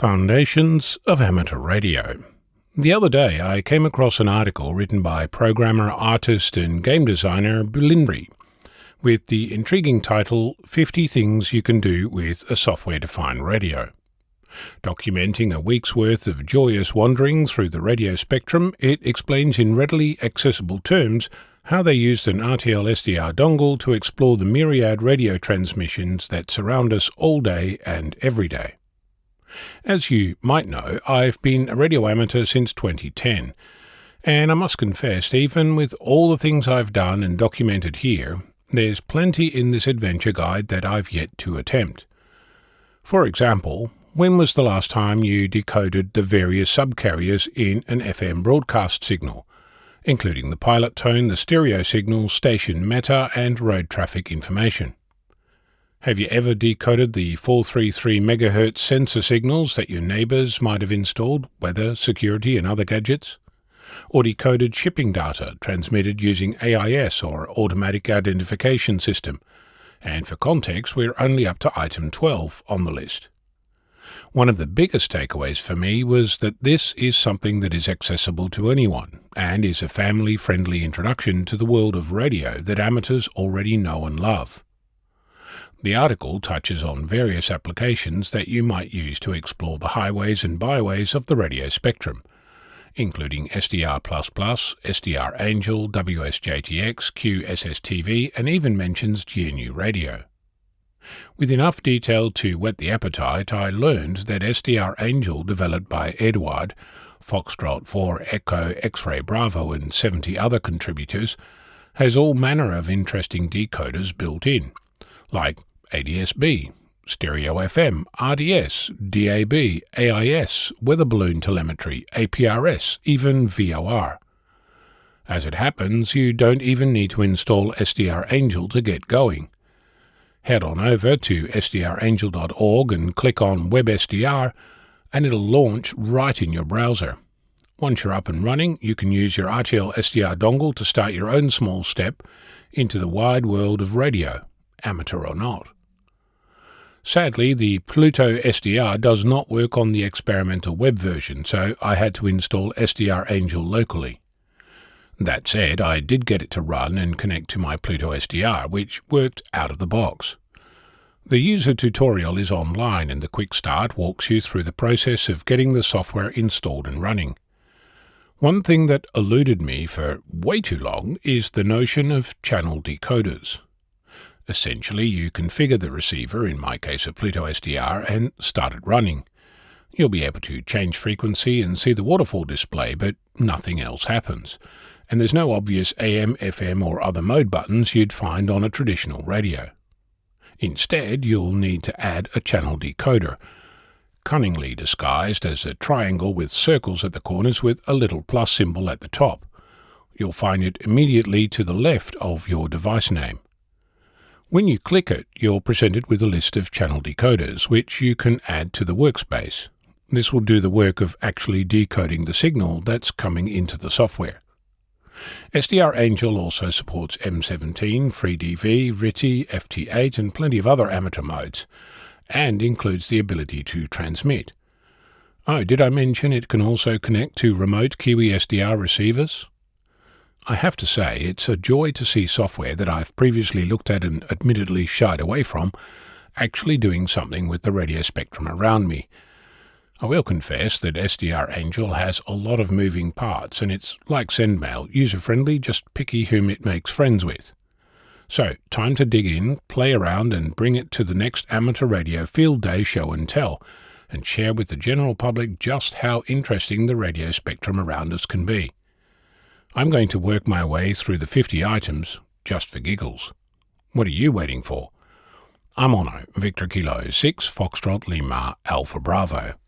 Foundations of Amateur Radio. The other day I came across an article written by programmer, artist and game designer blinry with the intriguing title 50 Things You Can Do with a Software-Defined Radio. Documenting a week's worth of joyous wandering through the radio spectrum, it explains in readily accessible terms how they used an RTL-SDR dongle to explore the myriad radio transmissions that surround us all day and every day. As you might know, I've been a radio amateur since 2010, and I must confess, even with all the things I've done and documented here, there's plenty in this adventure guide that I've yet to attempt. For example, when was the last time you decoded the various subcarriers in an FM broadcast signal, including the pilot tone, the stereo signal, station meta, and road traffic information? Have you ever decoded the 433 MHz sensor signals that your neighbours might have installed, weather, security and other gadgets? Or decoded shipping data transmitted using AIS or Automatic Identification System? And for context, we're only up to item 12 on the list. One of the biggest takeaways for me was that this is something that is accessible to anyone and is a family-friendly introduction to the world of radio that amateurs already know and love. The article touches on various applications that you might use to explore the highways and byways of the radio spectrum, including SDR++, SDR Angel, WSJTX, QSSTV, and even mentions GNU Radio. With enough detail to whet the appetite, I learned that SDR Angel, developed by Edward, Foxtrot 4 Echo X-Ray Bravo and 70 other contributors, has all manner of interesting decoders built in, like ADS-B, Stereo FM, RDS, DAB, AIS, weather balloon telemetry, APRS, even VOR. As it happens, you don't even need to install SDR Angel to get going. Head on over to sdrangel.org and click on WebSDR, and it'll launch right in your browser. Once you're up and running, you can use your RTL-SDR dongle to start your own small step into the wide world of radio, amateur or not. Sadly, the Pluto SDR does not work on the experimental web version, so I had to install SDR Angel locally. That said, I did get it to run and connect to my Pluto SDR, which worked out of the box. The user tutorial is online, and the quick start walks you through the process of getting the software installed and running. One thing that eluded me for way too long is the notion of channel decoders. Essentially, you configure the receiver, in my case a Pluto SDR, and start it running. You'll be able to change frequency and see the waterfall display, but nothing else happens. And there's no obvious AM, FM or other mode buttons you'd find on a traditional radio. Instead, you'll need to add a channel decoder, cunningly disguised as a triangle with circles at the corners with a little plus symbol at the top. You'll find it immediately to the left of your device name. When you click it, you're presented with a list of channel decoders, which you can add to the workspace. This will do the work of actually decoding the signal that's coming into the software. SDR Angel also supports M17, FreeDV, RTTY, FT8 and plenty of other amateur modes, and includes the ability to transmit. Oh, did I mention it can also connect to remote Kiwi SDR receivers? I have to say, it's a joy to see software that I've previously looked at and admittedly shied away from, actually doing something with the radio spectrum around me. I will confess that SDR Angel has a lot of moving parts, and it's like SendMail, user-friendly, just picky whom it makes friends with. So, time to dig in, play around and bring it to the next amateur radio field day show and tell, and share with the general public just how interesting the radio spectrum around us can be. I'm going to work my way through the 50 items just for giggles. What are you waiting for? I'm Ono, Victor Kilo 6, Foxtrot Lima, Alpha Bravo.